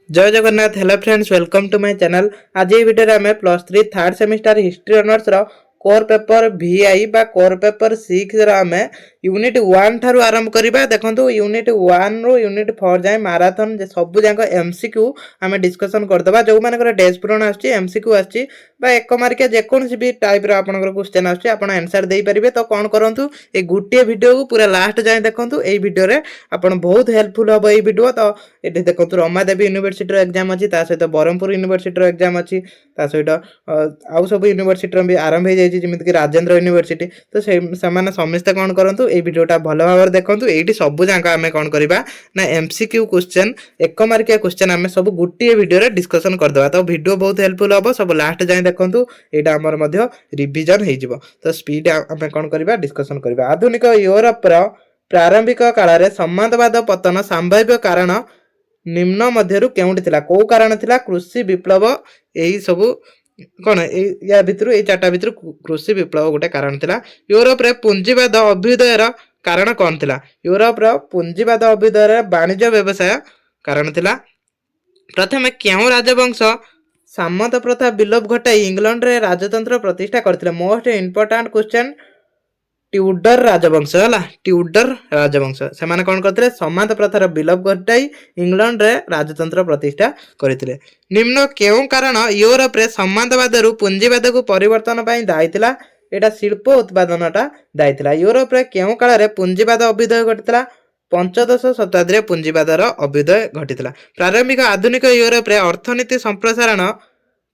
जय Jagannath. Hello friends, welcome to my channel. आज ये वीडियो आम +3 थर्ड सेमिस्टर हिस्ट्री ऑनर्स रो कोर पेपर VI बा कोर पेपर 6 आम यूनिट 1 ठारू आरंभ करबा। देखंतु यूनिट 1 रो यूनिट 4 जाय मैराथन जे सब जाक MCQ आम डिस्कशन करदबा। जो मानकर डेज पूरण आछि MCQ आछि बा एक मार्किया जे कोनसी भी टाइप रो आपनकर क्वेश्चन आछि आपण आंसर देई परिबे। तो कोन करंतु ए गुटिए वीडियो को पूरा लास्ट जाय देखंतु। ए वीडियो रे आपण बहुत हेल्पफुल हबो ए वीडियो। तो एठी देखंतु रमादेवी यूनिवर्सिटी रो एग्जाम अछि, ता सहित बरहमपुर यूनिवर्सिटी रो एग्जाम अछि, ता सहित आउ सब यूनिवर्सिटी रो भी आरंभ हे जाय जेमिति कि राजेंद्र यूनिवर्सिटी। तो समान समस्त कोन करंतु ए वीडियोटा भलो भाबर देखंतु। एठी सब जांका हमें कोन करबा ना MCQ क्वेश्चन एक मार्किया क्वेश्चन हमें सब गुटिए वीडियो रे डिस्कशन करदबा। तो वीडियो बहुत हेल्पफुल हबो, सब लास्ट जाय देखंतु। एटा हमर मध्य रिवीजन हे जिवो। तो स्पीड हमें कोन करबा डिस्कशन करबा। आधुनिक यूरोप रो प्रारंभिक काल रे संवादवाद पतन संभाव्य कारण निम्न मध्यरु केउंटी थिला? को कारण थिला? कृषि विप्लव। एही सब कोन या भितरु ए चारटा भितरु कृषि विप्लव गोटे कारण थिला। यूरोप रे पूंजीवाद अभ्युदयर कारण कोन थिला? यूरोप रो पूंजीवाद अभ्युदयर वाणिज्य व्यवसाय कारण थिला। प्रथमे केउ राजवंश सामंत प्रथा विलोप घटाई इंग्लैंड रे राजतंत्र प्रतिष्ठा करथिले? मोस्ट इंपोर्टेंट क्वेश्चन ट्यूडर राजवंश है। ट्यूडर राजवंश से कौन करते? सामंत प्रथार विलोप घटाई इंग्लैंड रे राजतंत्र प्रतिष्ठा करथिले। निम्न केउ कारण यूरोप रे सामंतवाद रु पूंजीवाद को परिवर्तन पई दायी थिला? एटा शिल्प उत्पादनटा दायी थिला। यूरोप रे केउ काल रे पूंजीवाद अभ्युदय घटितला? पंचदश शताब्दी रे पूंजीवादर अभ्युदय घटितला। प्रारंभिक आधुनिक यूरोप रे अर्थनीति संप्रसारण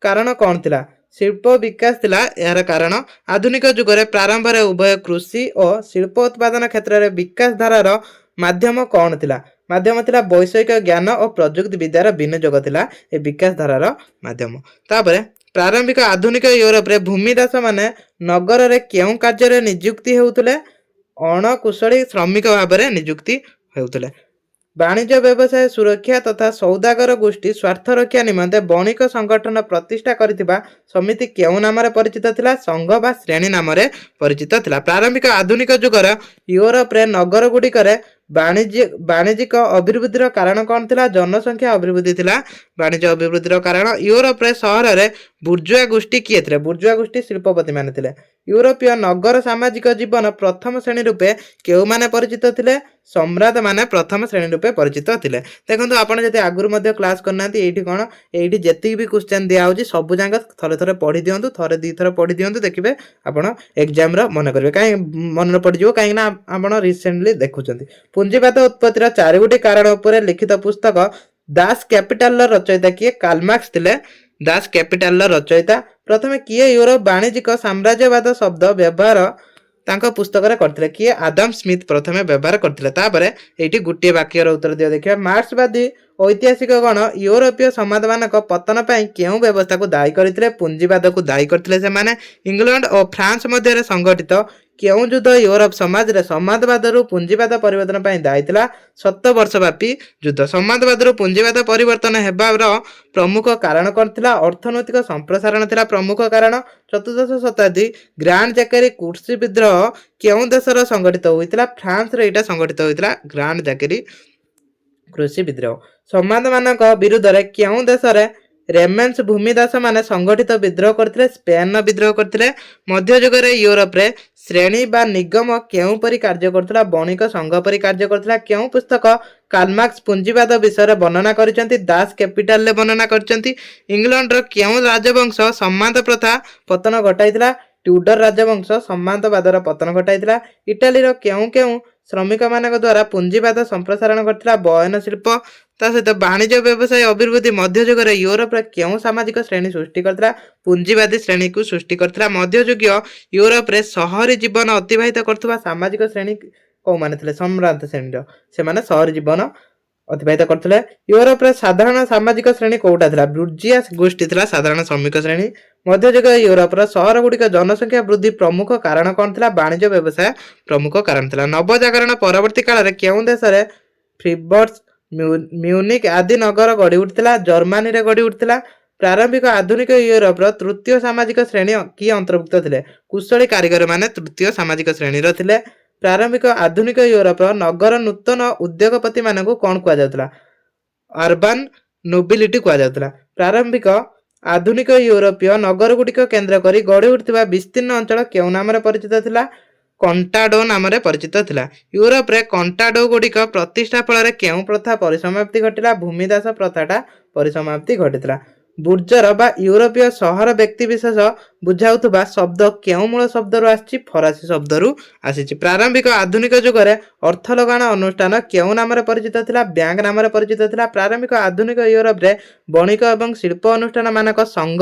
कारण कौन थिला? शिल्प विकास थिला यार कारण। आधुनिक युग रे प्रारंभ रे उभय कृषि और शिल्प उत्पादन क्षेत्र रे विकास धारार माध्यम कौन थिला? माध्यम थिला वैषयिक ज्ञान और प्रयुक्ति विद्यार विनियोग थिला ए विकास धारार माध्यम। तापरे प्रारंभिक आधुनिक यूरोप रे भूमिदास माने नगर रे केउ कार्य रे नियुक्ति हेउतले? अणकुशली श्रमिक भाव रे नियुक्ति हेउतले। वाणिज्य व्यवसाय सुरक्षा तथा सौदागर गोष्ठी स्वार्थ रक्षा निमंते बणिक संगठन प्रतिष्ठा करथिबा समिति केउ नाम रे परिचित थिला? संघ बा श्रेणी नाम रे परिचित थिला। प्रारंभिक आधुनिक युगर यूरोप रे नगर गुडी करे वाणिज्यिक अभिवृद्धिर कारण कौन थिला? जनसंख्या अभिवृद्धि थिला वाणिज्य अभिवृद्धिर कारण। यूरोप रे शहर रे बुर्जुआ गोष्ठी किए थिले? बुर्जुआ गोष्ठी शिल्पपति माने थिले। यूरोपीय नगर सामाजिक जीवन प्रथम श्रेणी रूपे केउ माने परिचित थिले? सम्राट माने प्रथम श्रेणी रूपे परिचित थिले। देखंतु आपण जति आगुरु मध्ये क्लास करनांती एठी कोन एठी जति भी क्वेश्चन दिया होची सब जांग थरे थरे पढी दियंतु, थरे दी थरे पढी दियंतु, देखिबे आपण एग्जाम रो मन करबे। काई मन पड़ जिवो काई ना आपण रिसेंटली देखुचंती। पूंजीवाद उत्पत्तिर चारि गोटी कारण उपरे लिखित पुस्तक दास कैपिटल रचयिता किए? कार्ल मार्क्स थिले दास कैपिटल रचयिता। प्रथमे किए यूरोप वाणिज्यिक साम्राज्यवाद शब्द व्यवहार तांका पुस्तक रे करथिले? किए? आदम स्मिथ प्रथमे व्यवहार करथिले। तापरे एठी गुटिए वाक्यर उत्तर दियो देखिबा। मार्क्सवादी ऐतिहासिक गण यूरोपीय समाज मानक पतन पई केउ व्यवस्था को दायी करथिले? पूंजीवाद को दायी करथिले सेमाने। इंग्लैंड और फ्रांस मध्य रे संगठित केउ युद्ध यूरोप समाज रे समाजवाद रु पूंजीवाद परिवर्तन पई दायी थिला? 7 वर्ष व्यापी युद्ध। समाजवाद रु पूंजीवाद परिवर्तन हेबार प्रमुख कारण कोन थिला? अर्थनैतिक संप्रसारण थिला प्रमुख कारण। चतुर्दश शताब्दी ग्रांड जैकेरी कृषि विद्रोह केउ देशर संगठित होइतिला? फ्रांस रे एटा संगठित होइतिला ग्रांड जैकेरी कृषि विद्रोह। समाज मानक विरुद्ध रे केउ देश रे रेमेंस भूमिदास माने संगठित विद्रोह करथिले? स्पेन विद्रोह करथिले। मध्य युग रे यूरोप रे श्रेणी बा निगम केउ परि कार्य करथिला? बणिक संघ परि कार्य करथिला। केउ पुस्तक कार्ल मार्क्स पूंजीवाद विषय रे वर्णना करिसंती? दास कैपिटल रे वर्णना करिसंती। इंग्लैंड रो केउ राजवंश सम्माद प्रथा पतन घटाइतिला? ट्यूडर राजवंश सम्मादवादर पतन घटाइतिला। इटाली रो केउ श्रमिक मानक द्वारा पूंजीवाद संप्रसारण करथिला? बयन शिल्प। ता सहित वाणिज्य व्यवसाय अभिवृद्धि। मध्य युग रे यूरोप रे केउ सामाजिक श्रेणी सृष्टि करथिला? पूंजीवादी श्रेणी को सृष्टि करथिला। मध्ययुगीय यूरोप रे शहरी जीवन अतिबाहित करथुवा सामाजिक श्रेणी को माने थिले? सम्रांत श्रेणी रो से माने शहरी जीवन अतिबाहित करथिले। यूरोप रे साधारण सामाजिक श्रेणी कोउटा थिला? बुर्जिया गोष्ठी थिला साधारण श्रमिक श्रेणी। मध्ययुग यूरोप रो शहर गुडिक जनसंख्या वृद्धि प्रमुख कारण कोन थिला? वाणिज्य व्यवसाय प्रमुख कारण थिला। नवजागरण परवर्ती काल रे केउ देश रे फ्रीबर्ग म्यूनिक आदि नगर गढ़ी उठिथिला? जर्मनी रे गढ़ी उठिथिला। प्रारंभिक आधुनिक यूरोप रो तृतीय सामाजिक श्रेणी की अंतर्भुक्त थिले? कुशली कारीगर माने तृतीय सामाजिक श्रेणी रो थिले। प्रारंभिक आधुनिक यूरोप रो नगर नूतन उद्योगपति मानकु कोन कुआ जाउतला? अर्बन ନୋବିଲିଟି କୁହାଯାଉଥିଲା। ପ୍ରାରମ୍ଭିକ ଆଧୁନିକ ୟୁରୋପୀୟ ନଗରଗୁଡ଼ିକ କେନ୍ଦ୍ର କରି ଗଢ଼ି ଉଠିଥିବା ବିସ୍ତୀର୍ଣ୍ଣ ଅଞ୍ଚଳ କେଉଁ ନାମରେ ପରିଚିତ ଥିଲା? କଣ୍ଟାଡୋ ନାମରେ ପରିଚିତ ଥିଲା। ୟୁରୋପରେ କଣ୍ଟାଡୋ ଗୁଡ଼ିକ ପ୍ରତିଷ୍ଠା ଫଳରେ କେଉଁ ପ୍ରଥା ପରିସମାପ୍ତି ଘଟିଲା? ଭୂମିଦାସ ପ୍ରଥାଟା ପରିସମାପ୍ତି ଘଟିଥିଲା। ବୁର୍ଜର ବା ୟୁରୋପୀୟ ସହର ବ୍ୟକ୍ତିବିଶେଷ ବୁଝାଉଥିବା ଶବ୍ଦ କେଉଁ ମୂଳ ଶବ୍ଦରୁ ଆସିଛି? ଫରାସୀ ଶବ୍ଦରୁ ଆସିଛି। ପ୍ରାରମ୍ଭିକ ଆଧୁନିକ ଯୁଗରେ ଅର୍ଥ ଲଗାଣ ଅନୁଷ୍ଠାନ କେଉଁ ନାମରେ ପରିଚିତ ଥିଲା? ବ୍ୟାଙ୍କ ନାମରେ ପରିଚିତ ଥିଲା। ପ୍ରାରମ୍ଭିକ ଆଧୁନିକ ୟୁରୋପରେ ବଣିକ ଏବଂ ଶିଳ୍ପ ଅନୁଷ୍ଠାନ ମାନଙ୍କ ସଂଘ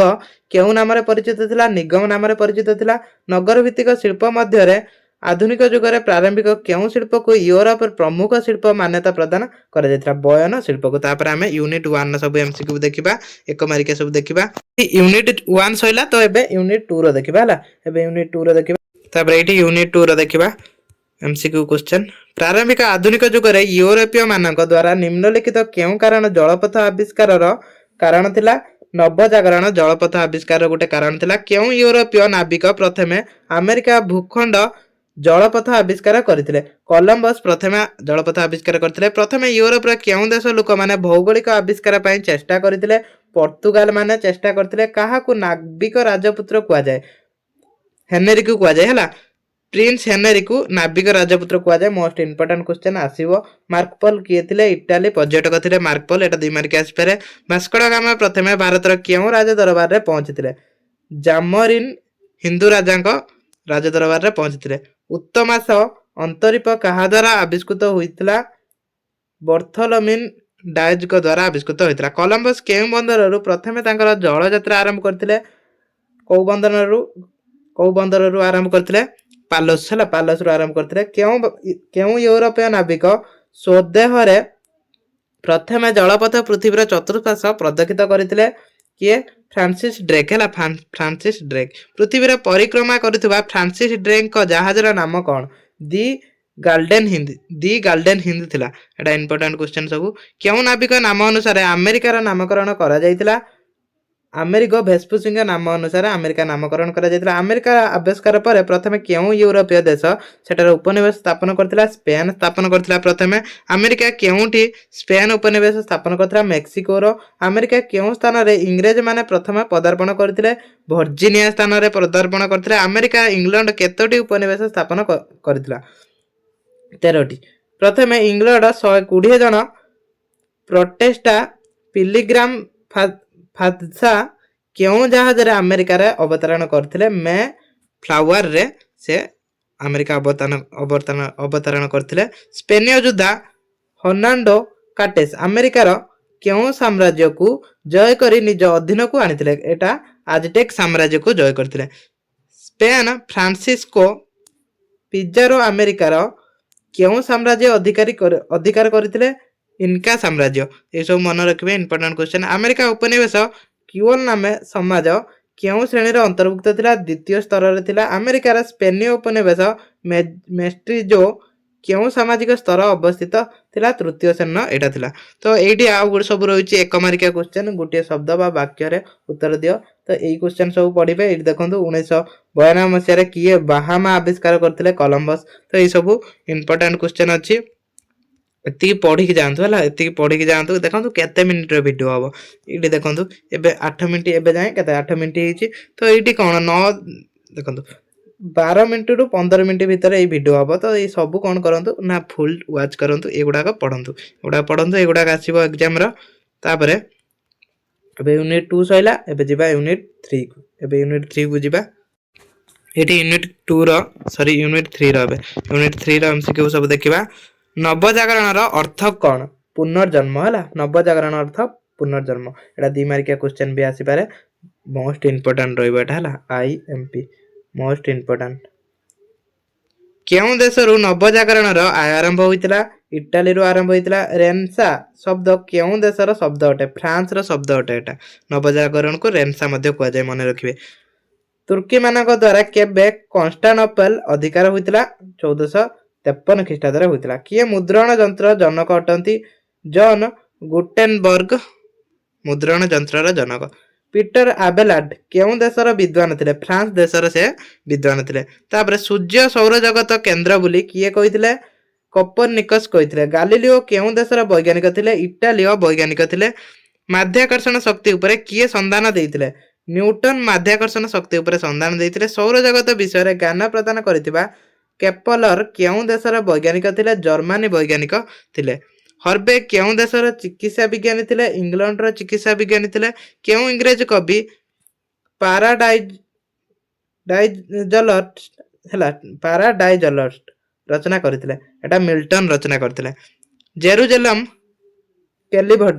କେଉଁ ନାମରେ ପରିଚିତ ଥିଲା? ନିଗମ ନାମରେ ପରିଚିତ ଥିଲା। ନଗର ଭିତ୍ତିକ ଶିଳ୍ପ ମଧ୍ୟରେ ଆଧୁନିକ ଯୁଗରେ ପ୍ରାରମ୍ଭିକ କେଉଁ ଶିଳ୍ପକୁ ୟୁରୋପର ପ୍ରମୁଖ ଶିଳ୍ପ ମାନ୍ୟତା ପ୍ରଦାନ କରାଯାଇଥିଲା? ବୟନ ଶିଳ୍ପକୁ। ତାପରେ ଆମେ ୟୁନିଟ୍ 1 ସବୁ ଏମସିକ୍ୟୁ ଦେଖିବା, ଏକ ମାର୍କିଆ ସବୁ ଦେଖିବା। ୟୁନିଟ୍ 1 ସଇଲା ତ ଏବେ ୟୁନିଟ୍ 2 ର ଦେଖିବା ହେଲା। ଏବେ ୟୁନିଟ୍ 2 ର ଦେଖିବା। ତାପରେ ଏଇଠି ୟୁନିଟ୍ 2 ର ଦେଖିବା ଏମସିକ୍ୟୁ କ୍ୱେଶ୍ଚन। ପ୍ରାରମ୍ଭିକ ଆଧୁନିକ ଯୁଗରେ ୟୁରୋପୀୟ ମାନଙ୍କ ଦ୍ୱାରା ନିମ୍ନଲିଖିତ କେଉଁ କାରଣ ଜଳପଥ ଆବିଷ୍କାରର କାରଣ ଥିଲା? ନବଜାଗରଣ ଜଳପଥ ଆବିଷ୍କାର ଗୋଟେ କାରଣ ଥିଲା। କେଉଁ ୟୁରୋପୀୟ ନାବିକ ପ୍ରଥମେ ଆମେରିକା ଭୂଖଣ୍ଡ ଜଳପଥ ଆବିଷ୍କାର କରିଥିଲେ? କଲମ୍ବସ୍ ପ୍ରଥମେ ଜଳପଥ ଆବିଷ୍କାର କରିଥିଲେ। ପ୍ରଥମେ ୟୁରୋପର କେଉଁ ଦେଶ ଲୋକମାନେ ଭୌଗୋଳିକ ଆବିଷ୍କାର ପାଇଁ ଚେଷ୍ଟା କରିଥିଲେ? ପର୍ତ୍ତୁଗାଲ ମାନେ ଚେଷ୍ଟା କରିଥିଲେ। କାହାକୁ ନାବିକ ରାଜପୁତ୍ର କୁହାଯାଏ? ହେନେରିକୁ କୁହାଯାଏ ହେଲା। ପ୍ରିନ୍ସ ହେନେରିକୁ ନାବିକ ରାଜପୁତ୍ର କୁହାଯାଏ। ମୋଷ୍ଟ ଇମ୍ପୋର୍ଟାଣ୍ଟ କ୍ୱେଶ୍ଚନ ଆସିବ। ମାର୍କପଲ କିଏ ଥିଲେ? ଇଟାଲୀ ପର୍ଯ୍ୟଟକ ଥିଲେ ମାର୍କପଲ। ଏଟା 2 ମାର୍କ ଆସିପାରେ। ଭାସ୍କୋ ଗାମା ପ୍ରଥମେ ଭାରତର କେଉଁ ରାଜ ଦରବାରରେ ପହଞ୍ଚିଥିଲେ? ଜାମୋରିନ ହିନ୍ଦୁ ରାଜାଙ୍କ ରାଜ ଦରବାରରେ ପହଞ୍ଚିଥିଲେ। ଉତ୍ତମାସ ଅନ୍ତରୀପ କାହା ଦ୍ୱାରା ଆବିଷ୍କୃତ ହୋଇଥିଲା? ବर्थଲୋମିନ ଡାଏଜଙ୍କ ଦ୍ୱାରା ଆବିଷ୍କୃତ ହୋଇଥିଲା। କଲମ୍ବସ୍ କେଉଁ ବନ୍ଦରରୁ ପ୍ରଥମେ ତାଙ୍କର ଜଳଯାତ୍ରା ଆରମ୍ଭ କରିଥିଲେ? କୋଉ ବନ୍ଦରରୁ ଆରମ୍ଭ କରିଥିଲେ? ପାଲୋସ୍ ହେଲା, ପାଲୋସରୁ ଆରମ୍ଭ କରିଥିଲେ। କେଉଁ ୟୁରୋପୀୟ ନାବିକ ସ୍ୱଦେହରେ ପ୍ରଥମେ ଜଳପଥ ପୃଥିବୀର ଚତୁଃପାର୍ଶ୍ୱ ପ୍ରଦକ୍ଷିତ କରିଥିଲେ? କିଏ? ଫ୍ରାନ୍ସିସ୍ ଡ୍ରେକ୍ ହେଲା, ଫ୍ରାନ୍ସିସ୍ ଡ୍ରେକ୍। ପୃଥିବୀର ପରିକ୍ରମା କରୁଥିବା ଫ୍ରାନ୍ସିସ୍ ଡ୍ରେକ୍ଙ୍କ ଜାହାଜର ନାମ କ'ଣ? ଦି ଗାଲ୍ଡେନ୍ ହିନ୍ଦ ଥିଲା। ଏଟା ଇମ୍ପୋର୍ଟାଣ୍ଟ କ୍ୱେଶ୍ଚନ ସବୁ। କେଉଁ ନାବିକ ନାମ ଅନୁସାରେ ଆମେରିକାର ନାମକରଣ କରାଯାଇଥିଲା? ଆମେରିଗୋ ଭେସ୍ପୁସିଙ୍କ ନାମ ଅନୁସାରେ ଆମେରିକା ନାମକରଣ କରାଯାଇଥିଲା। ଆମେରିକା ଆବିଷ୍କାର ପରେ ପ୍ରଥମେ କେଉଁ ୟୁରୋପୀୟ ଦେଶ ସେଠାରେ ଉପନିବେଶ ସ୍ଥାପନ କରିଥିଲା? ସ୍ପେନ୍ ସ୍ଥାପନ କରିଥିଲା ପ୍ରଥମେ। ଆମେରିକା କେଉଁଠି ସ୍ପେନ୍ ଉପନିବେଶ ସ୍ଥାପନ କରିଥିଲା? ମେକ୍ସିକୋର। ଆମେରିକା କେଉଁ ସ୍ଥାନରେ ଇଂରେଜ ମାନେ ପ୍ରଥମେ ପଦାର୍ପଣ କରିଥିଲେ? ଭର୍ଜିନିଆ ସ୍ଥାନରେ ପଦାର୍ପଣ କରିଥିଲେ। ଆମେରିକା ଇଂଲଣ୍ଡ କେତୋଟି ଉପନିବେଶ ସ୍ଥାପନ କରିଥିଲା? 13ଟି। ପ୍ରଥମେ ଇଂଲଣ୍ଡ 120 ଜଣ ପ୍ରୋଟେଷ୍ଟା ପିଲିଗ୍ରାମ ଫାଦର୍ସ କେଉଁ ଜାହାଜରେ ଆମେରିକାରେ ଅବତରଣ କରିଥିଲେ? ମେ ଫ୍ଲାୱାରରେ ସେ ଆମେରିକା ଅବତରଣ କରିଥିଲେ। ସ୍ପେନୀୟ ଯୋଦ୍ଧା ହର୍ନାଣ୍ଡୋ କାର୍ଟେସ୍ ଆମେରିକାର କେଉଁ ସାମ୍ରାଜ୍ୟକୁ ଜୟ କରି ନିଜ ଅଧୀନକୁ ଆଣିଥିଲେ? ଏଟା ଆଜଟେକ୍ ସାମ୍ରାଜ୍ୟକୁ ଜୟ କରିଥିଲେ। ସ୍ପେନ୍ ଫ୍ରାନ୍ସିସ୍କୋ ପିଜାରୋ ଆମେରିକାର କେଉଁ ସାମ୍ରାଜ୍ୟ ଅଧିକାର କରିଥିଲେ? ଇନକା ସାମ୍ରାଜ୍ୟ। ଏସବୁ ମନେ ରଖିବେ, ଇମ୍ପୋର୍ଟାଣ୍ଟ କ୍ୱେଶ୍ଚନ। ଆମେରିକା ଉପନିବେଶ କ୍ରିଓଲ ନାମେ ସମାଜ କେଉଁ ଶ୍ରେଣୀର ଅନ୍ତର୍ଭୁକ୍ତ ଥିଲା? ଦ୍ୱିତୀୟ ସ୍ତରରେ ଥିଲା। ଆମେରିକାର ସ୍ପେନୀୟ ଉପନିବେଶ ମେଷ୍ଟ୍ରିଜୋ କେଉଁ ସାମାଜିକ ସ୍ତର ଅବସ୍ଥିତ ଥିଲା? ତୃତୀୟ ଶ୍ରେଣୀର ଏଇଟା ଥିଲା। ତ ଏଇଠି ଆଉ ଗୋଟେ ସବୁ ରହିଛି ଏକ ମାର୍କିଆ କ୍ୱେଶ୍ଚନ। ଗୋଟିଏ ଶବ୍ଦ ବା ବାକ୍ୟରେ ଉତ୍ତର ଦିଅ। ତ ଏଇ କ୍ୱେଶ୍ଚନ ସବୁ ପଢିବେ। ଏଇଠି ଦେଖନ୍ତୁ 1992 ମସିହାରେ କିଏ ବାହାମା ଆବିଷ୍କାର କରିଥିଲେ? କଲମ୍ବସ୍। ତ ଏଇ ସବୁ ଇମ୍ପୋର୍ଟାଣ୍ଟ କ୍ୱେଶ୍ଚନ ଅଛି। ଏତିକି ପଢିକି ଯାଆନ୍ତୁ ହେଲା, ଏତିକି ପଢିକି ଯାଆନ୍ତୁ। ଦେଖନ୍ତୁ କେତେ ମିନିଟର ଭିଡ଼ିଓ ହବ। ଏଇଠି ଦେଖନ୍ତୁ ଏବେ 8 ମିନିଟ୍, ଏବେ ଯାଏଁ କେତେ 8 ମିନିଟ୍ ହେଇଛି। ତ ଏଇଠି କ'ଣ ଦେଖନ୍ତୁ 12 ମିନିଟରୁ 15 ମିନିଟ୍ ଭିତରେ ଏଇ ଭିଡ଼ିଓ ହବ। ତ ଏଇ ସବୁ କ'ଣ କରନ୍ତୁ ନା ଫୁଲ୍ ୱାଚ୍ କରନ୍ତୁ, ଏଗୁଡ଼ାକ ପଢ଼ନ୍ତୁ, ଏଗୁଡ଼ାକ ଆସିବ ଏକ୍ଜାମର। ତାପରେ ଏବେ ୟୁନିଟ୍ 2 ସଇଲା, ଏବେ ଯିବା ୟୁନିଟ୍ 3 କୁ। ଏବେ ୟୁନିଟ୍ 3 କୁ ଯିବା। ଏଠି ୟୁନିଟ୍ 3ର ଏବେ ୟୁନିଟ୍ 3ର ଏମସିକ୍ୟୁ ସବୁ ଦେଖିବା। ନବଜାଗରଣର ଅର୍ଥ କ'ଣ? ପୁନର୍ଜନ୍ମ ହେଲା। ନବଜାଗରଣ ଅର୍ଥ ପୁନର୍ଜନ୍ମ। ଏଟା 2 ମାର୍କିଆ କ୍ୱେଶ୍ଚନ ବି ଆସିପାରେ। ମୋଷ୍ଟ ଇମ୍ପୋର୍ଟାଣ୍ଟ ରହିବ ଏଟା ହେଲା। IMP most important. କେଉଁ ଦେଶରୁ ନବଜାଗରଣର ଆରମ୍ଭ ହୋଇଥିଲା? ଇଟାଲୀରୁ ଆରମ୍ଭ ହୋଇଥିଲା। ରେନ୍ସା ଶବ୍ଦ କେଉଁ ଦେଶର ଶବ୍ଦ ଅଟେ? ଫ୍ରାନ୍ସର ଶବ୍ଦ ଅଟେ। ଏଟା ନବଜାଗରଣକୁ ରେନ୍ସା ମଧ୍ୟ କୁହାଯାଏ, ମନେ ରଖିବେ। ତୁର୍କୀମାନଙ୍କ ଦ୍ୱାରା କେବେ କନଷ୍ଟାଣ୍ଟିନୋପଲ ଅଧିକାର ହୋଇଥିଲା? 1453 ଖ୍ରୀଷ୍ଟାବ୍ଦରେ ହୋଇଥିଲା। କିଏ ମୁଦ୍ରଣ ଯନ୍ତ୍ର ଜନକ ଅଟନ୍ତି? ଜନ୍ ଗୁଟେନବର୍ଗ ମୁଦ୍ରଣ ଯନ୍ତ୍ରର ଜନକ। ପିଟର ଆବେଲାର୍ଡ କେଉଁ ଦେଶର ବିଦ୍ୱାନ ଥିଲେ? ଫ୍ରାନ୍ସ ଦେଶର ସେ ବିଦ୍ୱାନ ଥିଲେ। ତାପରେ ସୂର୍ଯ୍ୟ ସୌରଜଗତ କେନ୍ଦ୍ର ବୋଲି କିଏ କହିଥିଲେ? କୋପରନିକସ୍ କହିଥିଲେ। ଗାଲିଲିଓ କେଉଁ ଦେଶର ବୈଜ୍ଞାନିକ ଥିଲେ? ଇଟାଲୀୟ ବୈଜ୍ଞାନିକ ଥିଲେ। ମାଧ୍ୟାକର୍ଷଣ ଶକ୍ତି ଉପରେ କିଏ ସନ୍ଧାନ ଦେଇଥିଲେ? ନ୍ୟୁଟନ ମାଧ୍ୟାକର୍ଷଣ ଶକ୍ତି ଉପରେ ସନ୍ଧାନ ଦେଇଥିଲେ। ସୌରଜଗତ ବିଷୟରେ ଜ୍ଞାନ ପ୍ରଦାନ କରିଥିବା କେପଲର କେଉଁ ଦେଶର ବୈଜ୍ଞାନିକ ଥିଲେ? ଜର୍ମାନୀ ବୈଜ୍ଞାନିକ ଥିଲେ। ହର୍ବେ କେଉଁ ଦେଶର ଚିକିତ୍ସା ବିଜ୍ଞାନୀ ଥିଲେ? ଇଂଲଣ୍ଡର ଚିକିତ୍ସା ବିଜ୍ଞାନୀ ଥିଲେ। କେଉଁ ଇଂରେଜ କବି ପାରାଡାଇଜଲଷ୍ଟ ରଚନା କରିଥିଲେ? ଏଟା ମିଲ୍ଟନ ରଚନା କରିଥିଲେ। ଜେରୁଜେଲମ କେଲିଭଟ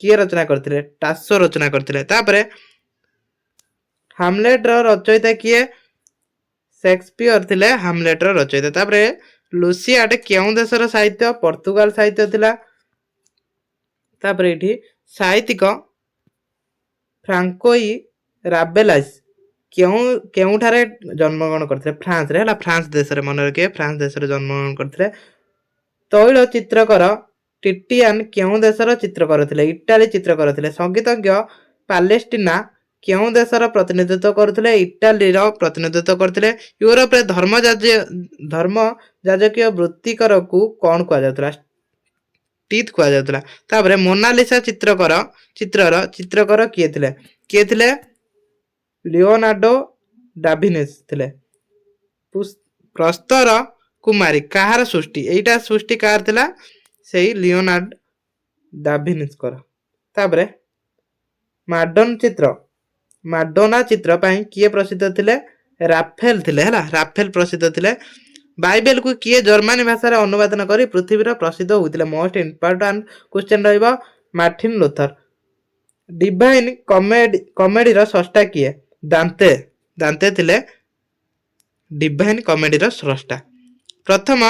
କିଏ ରଚନା କରିଥିଲେ? ଟାସୋ ରଚନା କରିଥିଲେ। ତାପରେ ହାମଲେଟର ରଚୟିତା କିଏ? ସେକ୍ସପିୟର ଥିଲେ ହାମଲେଟର ରଚୟିତା। ତାପରେ ଲୁସିଆଡ କେଉଁ ଦେଶର ସାହିତ୍ୟ? ପର୍ତ୍ତୁଗାଲ ସାହିତ୍ୟ ଥିଲା। ତାପରେ ଏଠି ସାହିତ୍ୟିକ ଫ୍ରାଙ୍କୋଇ ରାବେଲାସ୍ କେଉଁଠାରେ ଜନ୍ମଗ୍ରହଣ କରିଥିଲେ? ଫ୍ରାନ୍ସରେ ହେଲା। ଫ୍ରାନ୍ସ ଦେଶରେ, ମନେ ରଖିବେ ଫ୍ରାନ୍ସ ଦେଶରେ ଜନ୍ମଗ୍ରହଣ କରିଥିଲେ। ତୈଳ ଚିତ୍ରକର ଟିଟିଆନ କେଉଁ ଦେଶର ଚିତ୍ରକର ଥିଲେ? ଇଟାଲୀ ଚିତ୍ରକର ଥିଲେ। ସଙ୍ଗୀତଜ୍ଞ ପାଲେଷ୍ଟିନା କେଉଁ ଦେଶର ପ୍ରତିନିଧିତ୍ୱ କରୁଥିଲେ? ଇଟାଲୀର ପ୍ରତିନିଧିତ୍ୱ କରୁଥିଲେ। ୟୁରୋପରେ ଧର୍ମଯାଜକୀୟ ବୃତ୍ତିକରକୁ କ'ଣ କୁହାଯାଉଥିଲା? ଟିଥ୍ କୁହାଯାଉଥିଲା। ତାପରେ ମୋନାଲିସା ଚିତ୍ରର ଚିତ୍ରକର କିଏ ଥିଲେ? ଲିଓନାର୍ଡୋ ଡାଭିନ୍ସି ଥିଲେ। ପ୍ରସ୍ତର କୁମାରୀ କାହାର ସୃଷ୍ଟି? ଏଇଟା ସୃଷ୍ଟି କାହାର ଥିଲା? ସେଇ ଲିଓନାର୍ଡୋ ଡାଭିନ୍ସିଙ୍କର। ତାପରେ ମାଡୋନା ଚିତ୍ର ପାଇଁ କିଏ ପ୍ରସିଦ୍ଧ ଥିଲେ? ରାଫେଲ ଥିଲେ ହେଲା। ରାଫେଲ ପ୍ରସିଦ୍ଧ ଥିଲେ। ବାଇବେଲକୁ କିଏ ଜର୍ମାନୀ ଭାଷାରେ ଅନୁବାଦନ କରି ପୃଥିବୀର ପ୍ରସିଦ୍ଧ ହୋଇଥିଲେ? ମୋଷ୍ଟ ଇମ୍ପୋର୍ଟାଣ୍ଟ କ୍ୱେଶ୍ଚନ ରହିବ। Martin Luther. ଡିଭାଇନ କମେଡିର ସ୍ରଷ୍ଟା କିଏ? ଦାନ୍ତେ ଥିଲେ ଡିଭାଇନ କମେଡିର ସ୍ରଷ୍ଟା। ପ୍ରଥମ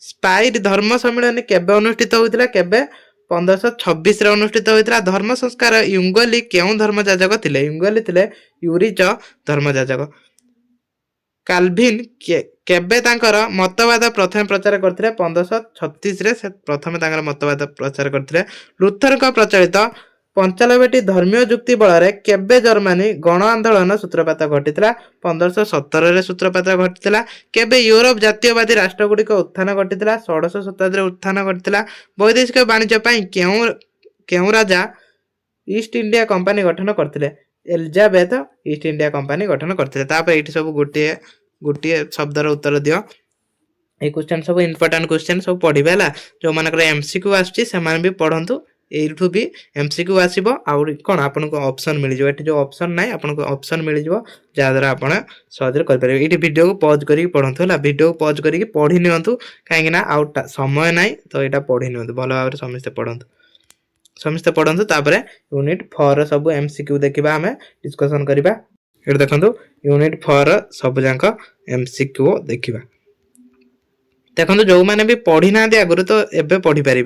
ସ୍ପାଇଡ ଧର୍ମ ସମ୍ମିଳନୀ କେବେ ଅନୁଷ୍ଠିତ ହୋଇଥିଲା? କେବେ? 1526ରେ ଅନୁଷ୍ଠିତ ହୋଇଥିଲା। ଧର୍ମ ସଂସ୍କାର ୟୁଙ୍ଗଲି କେଉଁ ଧର୍ମଯାଜକ ଥିଲେ? ୟୁଙ୍ଗଲି ଥିଲେ ୟୁରିଚ ଧର୍ମଯାଜକ। କାଲଭିନ କେବେ ତାଙ୍କର ମତବାଦ ପ୍ରଥମେ ପ୍ରଚାର କରିଥିଲେ? 1536ରେ ସେ ପ୍ରଥମେ ତାଙ୍କର ମତବାଦ ପ୍ରଚାର କରିଥିଲେ। ଲୁଥରଙ୍କ ପ୍ରଚଳିତ 95ଟି ଧର୍ମୀୟ ଯୁକ୍ତି ବଳରେ କେବେ ଜର୍ମାନୀ ଗଣ ଆନ୍ଦୋଳନ ସୂତ୍ରପାତ ଘଟିଥିଲା? 1517ରେ ସୂତ୍ରପାତ ଘଟିଥିଲା। କେବେ ୟୁରୋପ ଜାତୀୟବାଦୀ ରାଷ୍ଟ୍ରଗୁଡ଼ିକ ଉତ୍ଥାନ ଘଟିଥିଲା? 16ଶ ଶତାବ୍ଦୀରେ ଉତ୍ଥାନ ଘଟିଥିଲା। ବୈଦେଶିକ ବାଣିଜ୍ୟ ପାଇଁ କେଉଁ ରାଜା ଇଷ୍ଟ ଇଣ୍ଡିଆ କମ୍ପାନୀ ଗଠନ କରିଥିଲେ? ଏଲିଜାବେଥ ଇଷ୍ଟ ଇଣ୍ଡିଆ କମ୍ପାନୀ ଗଠନ କରିଥିଲେ। ତାପରେ ଏଇଠି ସବୁ ଗୋଟିଏ ଶବ୍ଦର ଉତ୍ତର ଦିଅ। এই क्वेश्चन सब इंपोर्टेंट क्वेश्चन सब पढ़िबे हला। जो मानकर एमसीक्यू आछि सेमान भी पढ़ंतु। एठू भी एमसीक्यू आसीबो आउ कोन आपनको ऑप्शन मिल जिवो। एठी जो ऑप्शन नाही आपनको ऑप्शन मिल जिवो जा द्वारा आपण सहज कर परिबे। एठी वीडियो को पॉज करी पढ़ंतु हला। वीडियो को पॉज करी पढ़ी नियंतु काहेकि ना आउ समय नाही तो एटा पढ़ी नियंतु भलो भाबरे समस्त पढ़ंतु। तापरे यूनिट 4 सब एमसीक्यू देखिबा हमें डिस्कशन करिबा। एठी देखंतु यूनिट 4 सब जांक एमसीक्यू देखिबा। देखो जो मैंने भी पढ़ी ना आगुरी तो एबे पढ़ी पारे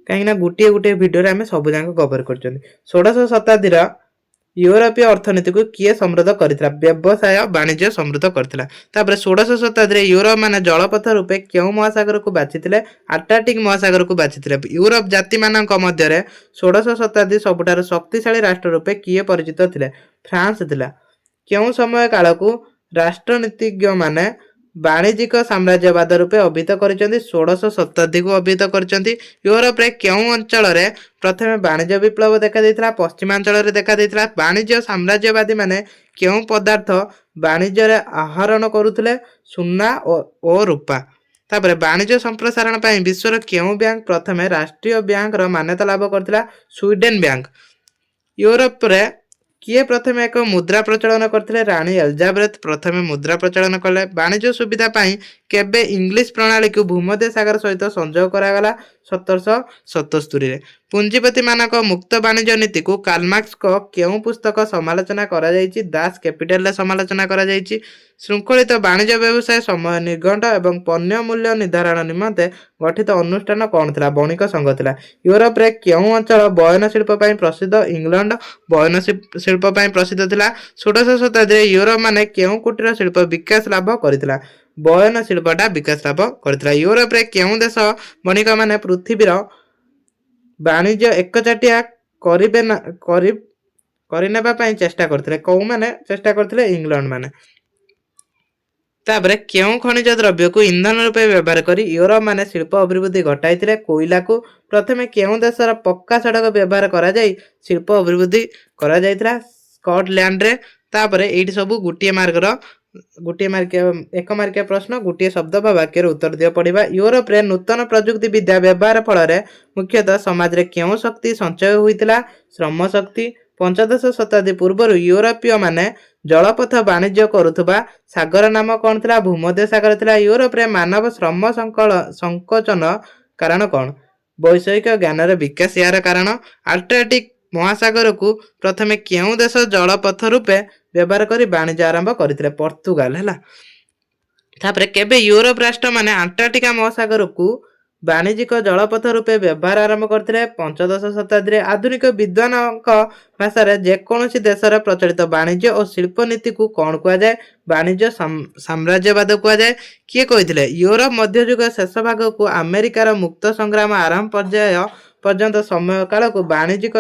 कहीं गोटे वीडियो आम सब जाक कवर कर। 16श शताब्दीर यूरोपीय अर्थनीति को किए समृद्ध करथिला? व्यवसाय वाणिज्य समृद्ध करथिला। तापर 16श शताब्दी यूरोप माने जलपथ रूपे केउ महासागर को बाछिथिले? आर्कटिक महासागर को बाछिथिले। यूरोप जाति मानक मध्यरे 16श शताब्दी सबुठारु शक्तिशाली राष्ट्र रूपे किए परिचित थिले? फ्रांस थिला। केउ समय काल को राष्ट्रनीतिज्ञ माने वाणिज्यिक साम्राज्यवाद रूपे अभिहित करिसेंती? 16श शताब्दी को अभिहित करिसेंती। यूरोप रे केउ अंचल रे प्रथमे वाणिज्य विप्लव देखा देइथिला? पश्चिमांचल रे देखा देइथिला। वाणिज्य साम्राज्यवादी माने केउ पदार्थ वाणिज्य रे आहरण करुथिले? सुना ओ रूपा। तापर वाणिज्य संप्रसारण पई विश्वर केउ बैंक प्रथमे राष्ट्रीय बैंक रो मान्यता लाभ करथिला? Sweden bank. यूरोप रे किए प्रथमे एक मुद्रा प्रचलन करथिले? रानी एलिजाबेथ प्रथमे मुद्रा प्रचलन कले। वाणिज्य सुविधा पाई केबे इंग्लिश प्रणाली को भूमध्य सागर सहित संयोग करागला? 1777 रे। पूंजीपति मानक मुक्त वाणिज्य नीति को कार्ल मार्क्स को केउ पुस्तक समालोचना करा जायछि? दास कैपिटल रे समालोचना करा जायछि। श्रृंखलित वाणिज्य व्यवसाय समय निर्घंट एवं पण्य मूल्य निर्धारण निमंते गठित अनुष्ठान कौन थिला? बणिक संघ थिला। यूरोप रे केउ अंचल बयन शिल्प पई प्रसिद्ध? इंग्लैंड बयन शिल्प पई प्रसिद्ध थिला। 16श शताब्दी रे यूरोप माने केउ कुटीर शिल्प विकास लाभ करिथिला? बयन शिल्पटा विकास लाभ करिथिला। यूरोप रे केउ देश बणिक माने पृथ्वीर वाणिज्य एकचाटिया करिनेबा पई चेष्टा करथिले? कोउ माने चेष्टा करथिले? इंग्लैंड माने। ତାପରେ କେଉଁ ଖଣିଜ ଦ୍ରବ୍ୟକୁ ଇନ୍ଧନ ରୂପେ ବ୍ୟବହାର କରି ୟୁରୋପ ମାନେ ଶିଳ୍ପ ଅଭିବୃଦ୍ଧି ଘଟାଇଥିଲେ? କୋଇଲାକୁ ପ୍ରଥମେ କେଉଁ ଦେଶର ପକ୍କା ସଡ଼କ ବ୍ୟବହାର କରାଯାଇ ଶିଳ୍ପ ଅଭିବୃଦ୍ଧି କରାଯାଇଥିଲା? ସ୍କଟଲ୍ୟାଣ୍ଡରେ। ତାପରେ ଏଇଠି ସବୁ ଗୋଟିଏ ମାର୍କିଆ ଏକ ମାର୍କିଆ ପ୍ରଶ୍ନ, ଗୋଟିଏ ଶବ୍ଦ ବା ବାକ୍ୟର ଉତ୍ତର ଦିଅ ପଡ଼ିବା। ୟୁରୋପରେ ନୂତନ ପ୍ରଯୁକ୍ତି ବିଦ୍ୟା ବ୍ୟବହାର ଫଳରେ ମୁଖ୍ୟତଃ ସମାଜରେ କେଉଁ ଶକ୍ତି ସଞ୍ଚୟ ହୋଇଥିଲା? ଶ୍ରମ ଶକ୍ତି। ପଞ୍ଚଦଶ ଶତାବ୍ଦୀ ପୂର୍ବରୁ ୟୁରୋପୀୟ ମାନେ ଜଳପଥ ବାଣିଜ୍ୟ କରୁଥିବା ସାଗର ନାମ କ'ଣ ଥିଲା? ଭୂମଧ୍ୟ ସାଗର ଥିଲା। ୟୁରୋପରେ ମାନବ ଶ୍ରମ ସଂକୋଚନ କାରଣ କ'ଣ? ବୈଷୟିକ ଜ୍ଞାନର ବିକାଶ ଏହାର କାରଣ। ଆଣ୍ଟାର୍କଟିକ ମହାସାଗରକୁ ପ୍ରଥମେ କେଉଁ ଦେଶ ଜଳପଥ ରୂପେ ବ୍ୟବହାର କରି ବାଣିଜ୍ୟ ଆରମ୍ଭ କରିଥିଲେ? ପର୍ତ୍ତୁଗାଲ। ହେଲା। ତାପରେ କେବେ ୟୁରୋପ ରାଷ୍ଟ୍ରମାନେ ଆଣ୍ଟାର୍କଟିକା ମହାସାଗରକୁ ବାଣିଜ୍ୟିକ ଜଳପଥ ରୂପେ ବ୍ୟବହାର ଆରମ୍ଭ କରିଥିଲେ? ପଞ୍ଚଦଶ ଶତାବ୍ଦୀରେ। ଆଧୁନିକ ବିଦ୍ୱାନଙ୍କ ଭାଷାରେ ଯେକୌଣସି ଦେଶର ପ୍ରଚଳିତ ବାଣିଜ୍ୟ ଓ ଶିଳ୍ପ ନୀତିକୁ କ'ଣ କୁହାଯାଏ? ବାଣିଜ୍ୟ ସାମ୍ରାଜ୍ୟବାଦ କୁହାଯାଏ। କିଏ କହିଥିଲେ? ୟୁରୋପ ମଧ୍ୟଯୁଗ ଶେଷ ଭାଗକୁ ଆମେରିକାର ମୁକ୍ତ ସଂଗ୍ରାମ ଆରମ୍ଭ ପର୍ଯ୍ୟନ୍ତ ସମୟ କାଳକୁ ବାଣିଜ୍ୟିକ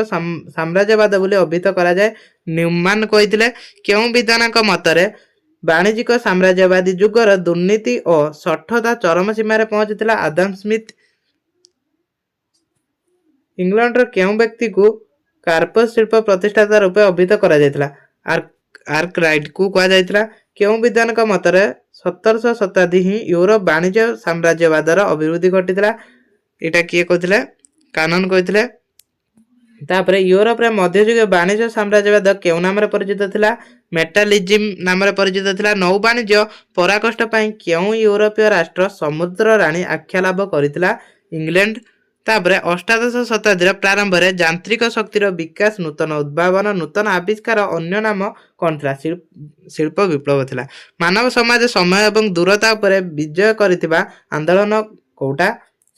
ସାମ୍ରାଜ୍ୟବାଦ ବୋଲି ଅଭିହିତ କରାଯାଏ। ନ୍ୟୁମାନ କହିଥିଲେ। କେଉଁ ବିଦ୍ୱାନଙ୍କ ମତରେ ବାଣିଜ୍ୟିକ ସାମ୍ରାଜ୍ୟବାଦୀ ଯୁଗର ଦୁର୍ନୀତି ଓ ଶଠତା ଚରମ ସୀମାରେ ପହଞ୍ଚିଥିଲା? ଆଦାମ ସ୍ମିଥ। ଇଂଲଣ୍ଡର କେଉଁ ବ୍ୟକ୍ତିକୁ କାର୍ପସ ଶିଳ୍ପ ପ୍ରତିଷ୍ଠାତା ରୂପେ ଅଭିହିତ କରାଯାଇଥିଲା? ଆର୍କରାଇଟକୁ କୁହାଯାଇଥିଲା। କେଉଁ ବିଦ୍ୱାନଙ୍କ ମତରେ 17ଶ ଶତାବ୍ଦୀ ହିଁ ୟୁରୋପ ବାଣିଜ୍ୟ ସାମ୍ରାଜ୍ୟବାଦର ଅଭିବୃଦ୍ଧି ଘଟିଥିଲା? ଏଇଟା କିଏ କହିଥିଲେ? କାନନ କହିଥିଲେ। ତାପରେ ୟୁରୋପରେ ମଧ୍ୟଯୁଗୀୟ ବାଣିଜ୍ୟ ସାମ୍ରାଜ୍ୟବାଦ କେଉଁ ନାମରେ ପରିଚିତ ଥିଲା? ମେଟାଲିଜିମ୍ ନାମରେ ପରିଚିତ ଥିଲା। ନୌ ବାଣିଜ୍ୟ ପରାକଷ୍ଟ ପାଇଁ କେଉଁ ୟୁରୋପୀୟ ରାଷ୍ଟ୍ର ସମୁଦ୍ର ରାଣୀ ଆଖ୍ୟା ଲାଭ କରିଥିଲା? ଇଂଲଣ୍ଡ। ତାପରେ ଅଷ୍ଟାଦଶ ଶତାବ୍ଦୀର ପ୍ରାରମ୍ଭରେ ଯାନ୍ତ୍ରିକ ଶକ୍ତିର ବିକାଶ, ନୂତନ ଉଦ୍ଭାବନ, ନୂତନ ଆବିଷ୍କାର ଅନ୍ୟ ନାମ କ'ଣ ଥିଲା? ଶିଳ୍ପ ବିପ୍ଳବ ଥିଲା। ମାନବ ସମାଜ ସମୟ ଏବଂ ଦୂରତା ଉପରେ ବିଜୟ କରିଥିବା ଆନ୍ଦୋଳନ କୋଉଟା?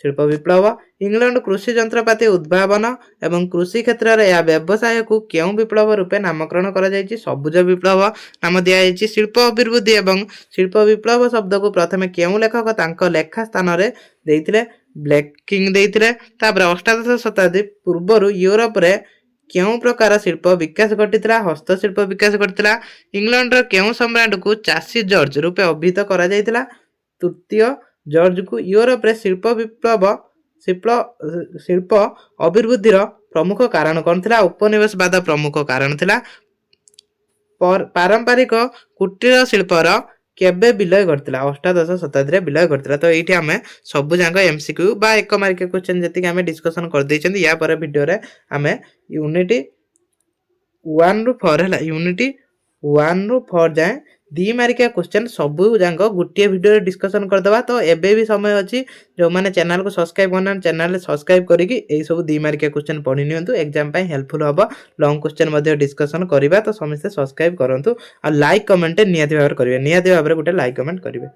ଶିଳ୍ପ ବିପ୍ଳବ। ଇଂଲଣ୍ଡ କୃଷି ଯନ୍ତ୍ରପାତି ଉଦ୍ଭାବନ ଏବଂ କୃଷି କ୍ଷେତ୍ରରେ ଏହା ବ୍ୟବସାୟକୁ କେଉଁ ବିପ୍ଳବ ରୂପେ ନାମକରଣ କରାଯାଇଛି? ସବୁଜ ବିପ୍ଳବ ନାମ ଦିଆଯାଇଛି। ଶିଳ୍ପ ଅଭିବୃଦ୍ଧି ଏବଂ ଶିଳ୍ପ ବିପ୍ଳବ ଶବ୍ଦକୁ ପ୍ରଥମେ କେଉଁ ଲେଖକ ତାଙ୍କ ଲେଖା ସ୍ଥାନରେ ଦେଇଥିଲେ? ବ୍ଲେକିଂ ଦେଇଥିଲେ। ତାପରେ ଅଷ୍ଟାଦଶ ଶତାବ୍ଦୀ ପୂର୍ବରୁ ୟୁରୋପରେ କେଉଁ ପ୍ରକାର ଶିଳ୍ପ ବିକାଶ ଘଟିଥିଲା? ହସ୍ତଶିଳ୍ପ ବିକାଶ ଘଟିଥିଲା। ଇଂଲଣ୍ଡର କେଉଁ ସମ୍ରାଟକୁ ଚାଷୀ ଜର୍ଜ ରୂପେ ଅଭିହିତ କରାଯାଇଥିଲା? ତୃତୀୟ ଜର୍ଜକୁ। ୟୁରୋପରେ ଶିଳ୍ପ ଅଭିବୃଦ୍ଧିର ପ୍ରମୁଖ କାରଣ କ'ଣ ଥିଲା? ଉପନିବେଶବାଦ ପ୍ରମୁଖ କାରଣ ଥିଲା। ପାରମ୍ପରିକ କୁଟୀର ଶିଳ୍ପର କେବେ ବିଲୟ ଘଟିଥିଲା? ଅଷ୍ଟାଦଶ ଶତାବ୍ଦୀରେ ବିଲୟ ଘଟିଥିଲା। ତ ଏଇଠି ଆମେ ସବୁ ଯାକ MCQ ବା ଏକ ମାର୍କିଆ କ୍ୱେଶ୍ଚନ ଯେତିକି ଆମେ ଡିସ୍କସନ କରିଦେଇଛନ୍ତି। ୟା ପରେ ଭିଡ଼ିଓରେ ଆମେ ୟୁନିଟ୍ 1 ରୁ 4 ହେଲା, ୟୁନିଟ୍ 1 ରୁ 4 ଯାଏଁ 2 ମାର୍କିଆ କ୍ୱେଶ୍ଚନ ସବୁ ଯାକ ଗୋଟିଏ ଭିଡ଼ିଓରେ ଡିସ୍କସନ କରିଦେବା। ତ ଏବେ ବି ସମୟ ଅଛି। ଯେଉଁମାନେ ଚ୍ୟାନେଲକୁ ସବସ୍କ୍ରାଇବ୍ କରିନାହାନ୍ତି ଚ୍ୟାନେଲରେ ସବସ୍କ୍ରାଇବ୍ କରିକି ଏଇସବୁ 2 ମାର୍କିଆ କ୍ୱେଶ୍ଚନ ପଢ଼ି ନିଅନ୍ତୁ। ଏକ୍ଜାମ ପାଇଁ ହେଲ୍ପଫୁଲ୍ ହେବ। ଲଙ୍ଗ କ୍ୱେଶ୍ଚନ ମଧ୍ୟ ଡିସ୍କସନ କରିବା। ତ ସମସ୍ତେ ସବସ୍କ୍ରାଇବ୍ କରନ୍ତୁ ଆଉ ଲାଇକ୍ କମେଣ୍ଟ ନିହାତି ଭାବରେ କରିବେ। ନିହାତି ଭାବରେ ଗୋଟେ ଲାଇକ୍ କମେଣ୍ଟ କରିବେ।